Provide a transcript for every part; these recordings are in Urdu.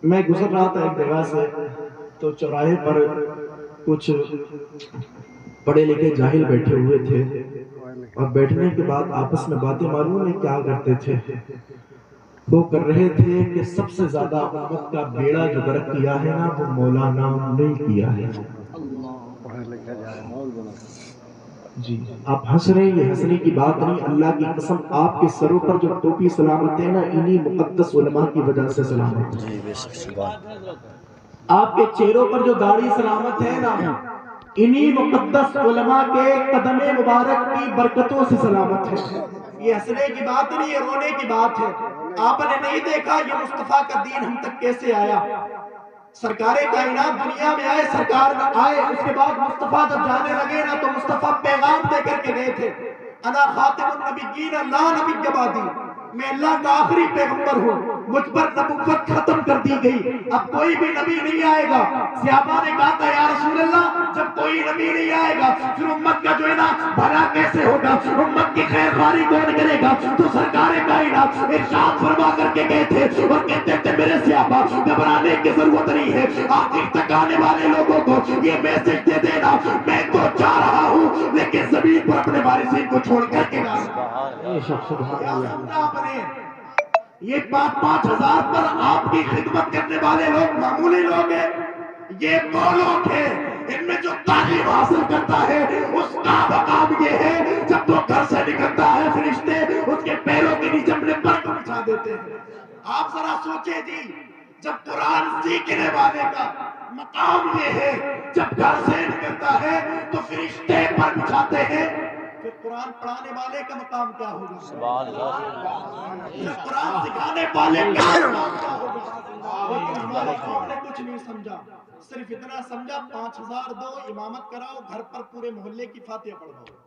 میں گزر رہا تھا ایک جگہ سے، تو چوراہے پر کچھ پڑھے لکھے جاہل بیٹھے ہوئے تھے، اور بیٹھنے کے بعد آپس میں باتیں معلوم ہے کیا کرتے تھے؟ وہ کر رہے تھے کہ سب سے زیادہ امت کا بیڑا جو غرق کیا ہے نا، وہ مولانا نے کیا ہے۔ جی آپ ہنس رہے ہیں، یہ ہنسنے کی بات نہیں، اللہ کی قسم آپ کے سروں پر جو ٹوپی سلامت ہے نا، انہی مقدس علماء کی وجہ سے سلامت ہے۔ آپ کے چہروں پر جو داڑھی سلامت ہے نا، انہی مقدس علماء کے قدم مبارک کی برکتوں سے سلامت ہے۔ یہ ہنسنے کی بات نہیں، یہ رونے کی بات ہے۔ آپ نے نہیں دیکھا یہ مصطفیٰ کا دین ہم تک کیسے آیا؟ سرکار کائنات دنیا میں آئے، سرکار آئے، اس کے بعد مصطفیٰ جب جانے لگے نا، تو مصطفیٰ پیغام دے کر کے گئے تھے، انا خاتم النبیین لا نبی بعدی، میں اللہ کا آخری پیغمبر ہوں، مجھ پر نبوت ختم کر دی گئی، اب کوئی بھی نبی نہیں آئے گا۔ صحابہ نے کہا تھا یا رسول اللہ جب کوئی نبی نہیں آئے گا پھر امت کا جو ہے نا بھلا کیسے ہوگا، امت کی خیر خواہی کون کرے گا؟ تو سرکار کائنات ارشاد فرما کر کے گئے تھے اور کہتے تھے میرے صحابہ گھبرانے کی ضرورت نہیں ہے، آخر تک آنے والے لوگوں کو یہ میسج دے دینا میں تو جا رہا ہوں لیکن زمین پر اپنے وارثین کو چھوڑ کر کے جا رہا ہوں۔ یہ 5,000 پر آپ کی خدمت کرنے والے لوگ معمولی لوگ ہیں، یہ وہ لوگ ہیں ان میں جو تعلیم حاصل کرتا ہے اس کا مقام یہ ہے جب وہ گھر سے نکلتا ہے فرشتے اس کے پیروں کے نیچے اپنے پر کو بچھا دیتے ہیں۔ آپ ذرا سوچیں جی، جب قرآن سیکھنے والے کا مقام یہ ہے جب گھر سے نکلتا ہے تو فرشتے پر بچھاتے ہیں، پھر قرآن پڑھانے والے کا مقام کیا ہوگا؟ سبحان اللہ۔ جب قرآن سکھانے والے کا مقام کیا ہوگا؟ لیکن ہمارے قوم نے کچھ نہیں سمجھا، صرف اتنا سمجھا 5,000 دو، امامت کراؤ، گھر پر پورے محلے کی فاتحہ پڑھاؤ۔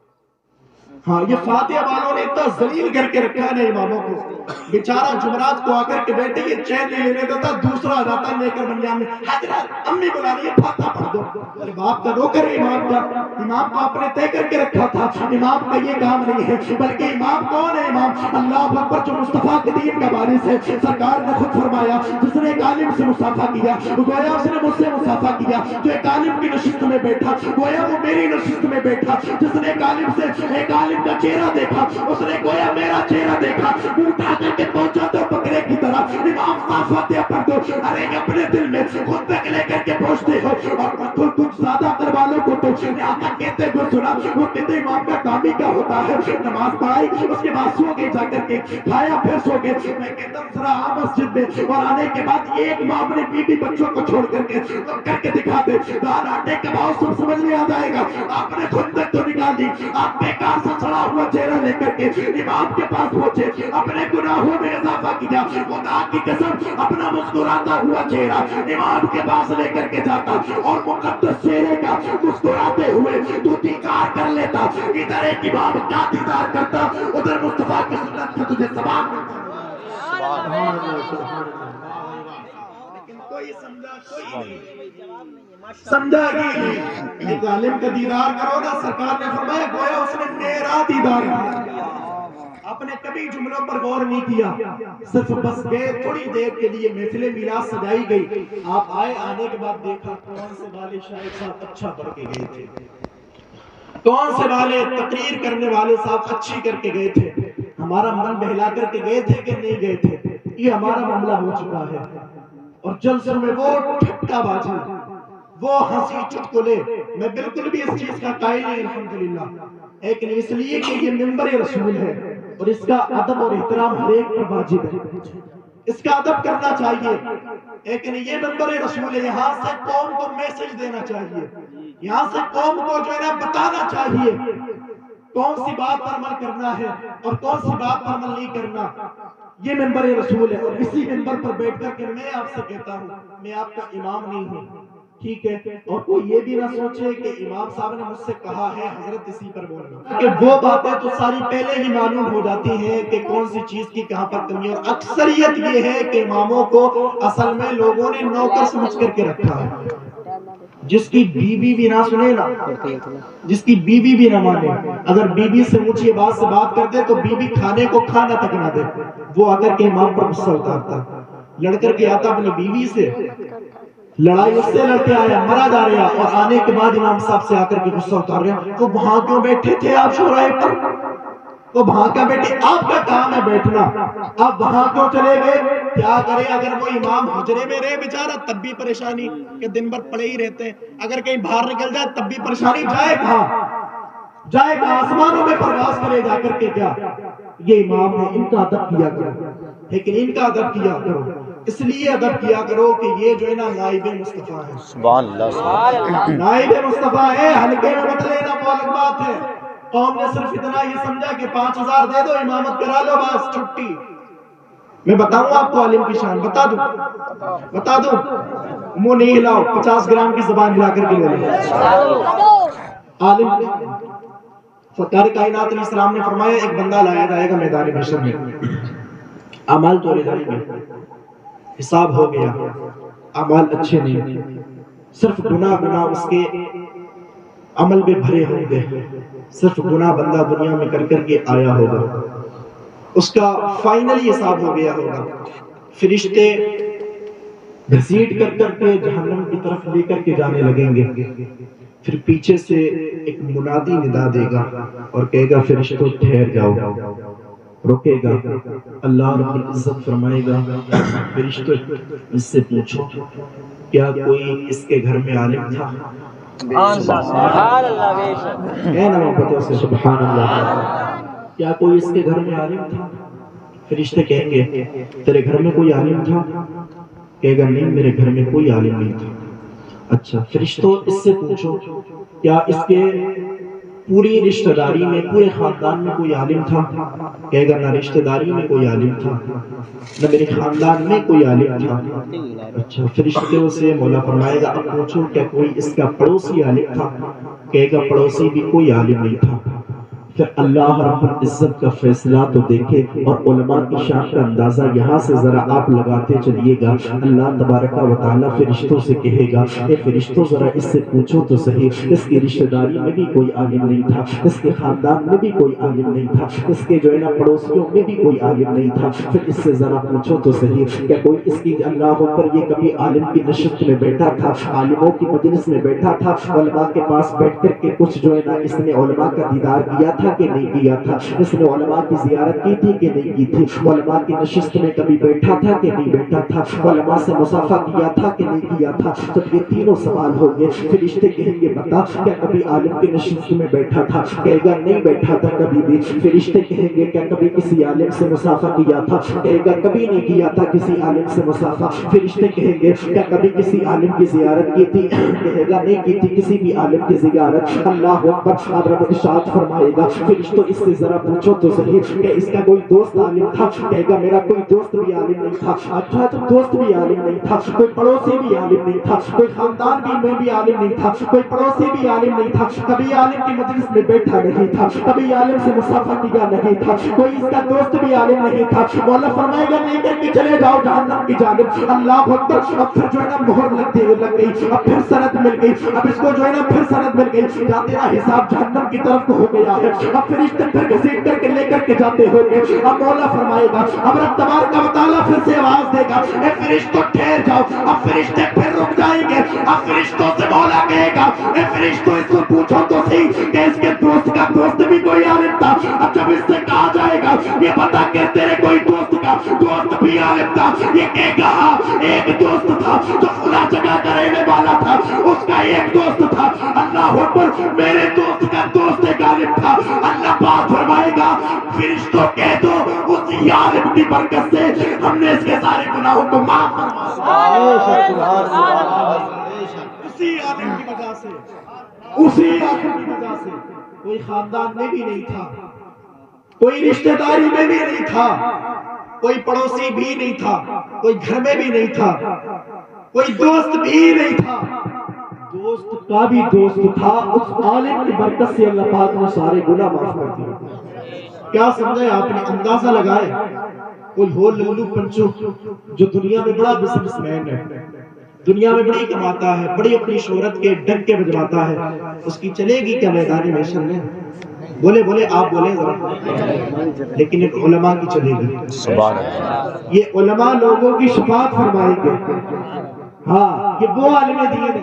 ہاں یہ فاتحہ والوں نے اتنا ذلیل کر کے رکھا ہے اماموں کو، بیچارہ جمعرات کو آ کر کے بیٹھے یہ چین نہیں لینے دیتا، دوسرا آ جاتا لے کر بنیان میں، حضرت امی بلا رہی ہے فاتحہ پڑھ دو۔ ارے باپ کا نوکر ہے امام کا، امام کو آپ نے طے کر کے رکھا تھا، امام کا یہ کام نہیں ہے، بلکہ امام کون ہے؟ امام اللہ اکبر جو مصطفیٰ کے دین کا وارث ہے۔ سرکار نے خود فرمایا جس نے ایک عالم سے مصافحہ کیا گویا اس نے مجھ سے مصافحہ کیا، جو ایک عالم کی نشست میں بیٹھا گویا وہ میری نشست میں بیٹھا، جس نے ایک عالم سے ایک عالم کا چہرہ دیکھا اس نے گویا میرا چہرہ دیکھا، اٹھا کر کے پہنچا تو بکرے کی طرح امام صاحب فاتحہ پڑھ دو۔ ارے اپنے دل میں خود تک لے کر کے پہنچتے ہو اور کچھ زیادہ کر والوں کو تو آقا کہتے ہوئے سنا، وہ کہتے امام کا کام ہی کیا ہوتا ہے، نماز پڑھائی اس کے بعد سو گئے، جا کر کے کھایا پھر سو گئے۔ میں کہتا ہوں ذرا آ مسجد میں اور آنے کے بعد ایک ماں اپنے بیوی بچوں کو چھوڑ کر کے دکھا دے، دال آٹے کا بھاؤ سب سمجھ میں آ جائے گا۔ آپ نے خود تک تو نکال دی، آپ بیکار سا چڑھا ہوا چہرہ لے کر کے امام کے پاس پہنچے، اپنے گناہوں میں اضافہ کیا، خدا کی قسم اپنا مسکراتا ہوا چہرہ امام کے پاس لے کر کے جاتا اور مقدس چہرے کا مسکراتے ہوئے تو دیدار کر لیتا، ادھر ایک امام کا دیدار کرتا ادھر مصطفیٰ کی سنت کا تجھے ثواب ملتا۔ لیکن کوئی سمجھا کوئی نہیں، سمجھا ہی نہیں۔ ایک عالم کا دیدار کرو نا، سرکار نے فرمایا گویا اس نے میرا دیدار کیا۔ آپ نے کبھی جملوں پر غور نہیں کیا، صرف بس گئے تھوڑی دیر کے لیے، محفل میلاد سجائی گئی، آپ آئے، آنے کے بعد دیکھا کون سے والے شاید صاحب اچھا پڑھ کے گئے تھے، کون سے والے تقریر کرنے والے صاحب اچھی کر کے گئے تھے، ہمارا من بہلا کر کے گئے تھے کہ نہیں گئے تھے، یہ ہمارا معاملہ ہو چکا ہے۔ اور جلسوں میں وہ ٹھٹا بازی، وہ ہنسی چٹکلے، میں بالکل بھی اس چیز کا قائل نہیں الحمدللہ، لیکن اس لیے کہ یہ منبر رسول ہے اور اس کا ادب اور احترام ہر ایک پر واجب ہے، اس کا ادب کرنا چاہیے، لیکن یہ منبر رسول ہے، یہاں سے قوم کو میسج دینا چاہیے، یہاں سے قوم کو جو ہے نا بتانا چاہیے کون سی بات پر عمل کرنا ہے اور کون سی بات پر عمل نہیں کرنا، یہ منبر رسول ہے۔ اور اسی منبر پر بیٹھ کر کے میں آپ سے کہتا ہوں میں آپ کا امام نہیں ہوں، ٹھیک ہے، اور کوئی یہ بھی نہ سوچے کہ امام صاحب نے مجھ سے کہا ہے حضرت اسی پر بولنا، کہ وہ باتیں تو ساری پہلے ہی معلوم ہو جاتی ہیں کہ کون سی چیز کی کہاں پر کمی ہے، اور اکثریت یہ ہے کہ اماموں کو اصل میں لوگوں نے نوکر سمجھ کر کے رکھا ہے، جس کی بیوی بھی نہ سنے نا، جس کی بیوی بھی نہ مانے، اگر بیوی سے اونچی آواز سے بات کرتے تو بیوی کھانے کو کھانا تک نہ دے، وہ اگر کہ امام پر غصہ اتارتا، لڑ کر کے آتا اپنی بیوی سے، لڑائی اس سے لڑتے آیا، مرا جا رہا، اور آنے کے بعد امام صاحب سے آ کر کے غصہ اتار رہا، تو وہاں کیوں بیٹھے تھے آپ شورائے پر؟ وہ وہاں کا بیٹھے، آپ کا کام ہے بیٹھنا، آپ وہاں کیوں چلے گئے؟ کیا کرے اگر وہ امام حجرے میں رہے بیچارہ تب بھی پریشانی کہ دن بھر پڑے ہی رہتے ہیں، اگر کہیں باہر نکل جائے تب بھی پریشانی، جائے کہاں؟ جائے کہاں؟ آسمانوں میں پرواز کرے جا کر کے کیا؟ یہ امام ہے، ان کا ادب کیا کرو، لیکن ان کا ادب کیا کرو، اس لیے ادب کیا کرو کہ یہ جو ہے نا نائب مصطفیٰ ہے، سبحان اللہ، نائب مصطفیٰ ہے، ہلکے میں مت لینا، بولک بات ہے۔ قوم نے صرف اتنا یہ سمجھا کہ 5,000 دے دو امامت کرا لو بس چھٹی۔ میں بتاؤں آپ کو عالم کی شان، بتا دوں منہ نہیں ہلاؤ، 50 گرام کی زبان ہلا کر کے بولو۔ عالم سرکار کائنات علیہ السلام نے فرمایا ایک بندہ لایا جائے گا میدان محشر میں، اعمال تولے جائیں گے، حساب ہو گیا، اعمال اچھے نہیں، صرف گناہ اس کے عمل میں بھرے ہوں گے، صرف گناہ بندہ دنیا میں کر کر کے آیا ہوگا، اس کا فائنلی حساب ہو گیا ہوگا، فرشتے گھسیٹ کر کر کے جہنم کی طرف لے کر کے جانے لگیں گے، پھر پیچھے سے ایک منادی ندا دے گا اور کہے گا فرشتوں ٹھہر جاؤ، رکے گا، اللہ رب العزت فرمائے گا فرشتوں اس سے پوچھو کیا کوئی اس کے گھر میں عالم تھا؟ سبحان اللہ، بے شک، اے نوابتوں سے سبحان اللہ، کیا کوئی اس کے گھر میں عالم تھا؟ فرشتے کہیں گے تیرے گھر میں کوئی عالم تھا؟ کہے گا نہیں میرے گھر میں کوئی عالم نہیں تھا۔ اچھا فرشتوں اس سے پوچھو کیا اس کے پوری رشتہ داری میں پورے خاندان میں کوئی عالم تھا؟ کہے گا نہ رشتہ داری میں کوئی عالم تھا نہ میرے خاندان میں کوئی عالم تھا۔ اچھا فرشتوں سے مولا فرمائے گا اب پوچھو کیا کوئی اس کا پڑوسی عالم تھا؟ کہے گا پڑوسی بھی کوئی عالم نہیں تھا۔ پھر اللہ رب العزت کا فیصلہ تو دیکھے، اور علماء کی شان کا اندازہ یہاں سے ذرا آپ لگاتے چلیے گا۔ اللہ تبارک و تعالیٰ فرشتوں سے کہے گا اے فرشتوں ذرا اس سے پوچھو تو صحیح، اس کی رشتہ داری میں بھی کوئی عالم نہیں تھا، اس کے خاندان میں بھی کوئی عالم نہیں تھا، اس کے جو ہے نا پڑوسیوں میں بھی کوئی عالم نہیں تھا، پھر اس سے ذرا پوچھو تو صحیح کہ کوئی اس کی اللہ پر یہ کبھی عالم کی نشست میں بیٹھا تھا، عالموں کی مجلس میں بیٹھا تھا، علماء کے پاس بیٹھ کر کے کچھ جو ہے نا اس نے علماء کا دیدار کیا تھا کہ نہیں کیا تھا، اس نے علماء کی زیارت کی تھی کہ نہیں کی تھی، علماء کی نشست میں کبھی بیٹھا تھا کہ نہیں بیٹھا تھا، علماء سے مصافحہ کیا تھا کہ نہیں کیا تھا۔ تو یہ تینوں سوال ہوں گے، فرشتے کہیں گے بتا کیا کبھی عالم کی نشست میں بیٹھا تھا؟ کہے گا نہیں بیٹھا تھا کبھی بھی۔ فرشتے کہیں گے کیا کبھی کسی عالم سے مصافحہ کیا تھا؟ کہے گا کبھی نہیں کیا تھا کسی عالم سے مصافحہ۔ فرشتے کہیں گے کیا کبھی کسی عالم کی زیارت کی تھی؟ کہے گا نہیں کی تھی کسی بھی عالم کی زیارت۔ اللہ اکبر، اب رب ارشاد فرمائے گا فرشتوں اس سے ذرا پوچھو تو صحیح کہ اس کا کوئی دوست عالم تھا؟ کہے گا میرا کوئی دوست بھی عالم نہیں تھا۔ اچھا تو دوست بھی عالم نہیں تھا، کوئی پڑوسی بھی عالم نہیں تھا، کوئی خاندان بھی عالم نہیں تھا، کوئی پڑوسی بھی عالم نہیں تھا، کبھی عالم کی مجلس میں بیٹھا نہیں تھا، کبھی عالم سے مصافحہ کیا نہیں تھا، کوئی اس کا دوست بھی عالم نہیں تھا۔ مولا فرمائے گا لے کر کے چلے جاؤ جہنم کی جانب۔ اللہ اکبر، اب پھر جو ہے نا مہر لگ گئی، اب پھر سند مل گئی، اب اس کو جو ہے نا پھر سند مل گئی، جا تیرا حساب جہنم کی طرف ہو گیا ہے۔ اب فرشتے پھر گھسیٹ کر کے لے کر کے جاتے ہوں گے۔ اب مولا فرمائے گا، اب رب تبارک و تعالیٰ پھر سے آواز دے گا اے فرشتوں ٹھہر جاؤ۔ اب فرشتے پھر رک جائیں گے، اب فرشتوں سے مولا کہے گا اے فرشتوں اس کو پوچھو تو صحیح کہ اس کے دوست کا دوست بھی کوئی عالم تھا۔ اب جب اس سے کہا جائے گا یہ بتا کہ تیرے کوئی دوست کا دوست بھی عالم تھا، یہ کہے گا ہاں ایک دوست تھا جو فلاں جگہ کا رہنے والا تھا، اس کا ایک دوست تھا۔ اللہ اکبر، میرے دوست کا دوست ایک عالم تھا۔ اللہ پاک فرمائے گا فرشتوں کہہ دو اسی عالم کی برکت سے ہم نے اس کے سارے گناہوں کو معاف فرمایا، اسی عالم کی وجہ سے، اسی عالم کی وجہ سے۔ کوئی خاندان میں بھی نہیں تھا، کوئی رشتہ داری میں بھی نہیں تھا، کوئی پڑوسی بھی نہیں تھا، کوئی گھر میں بھی نہیں تھا، کوئی دوست بھی نہیں تھا، دوست کا بھی دوست تھا۔ اس عالم کی برکت سے اللہ پاک نے سارے گناہ معاف کر دیے۔ کیا سمجھے آپ نے؟ اندازہ لگائے کوئی ہو للو پنچو جو دنیا میں بڑا بزنس مین ہے، دنیا میں بڑی کماتا ہے، بڑی اپنی شہرت کے ڈنکے بجواتا ہے، اس کی چلے گی کیا میدان محشر میں؟ بولے بولے آپ بولیں ذرا، لیکن ایک علماء کی چلے گی، سبحان اللہ، یہ علماء لوگوں کی شفاعت فرمائیں گے، ہاں یہ وہ عالم دین ہے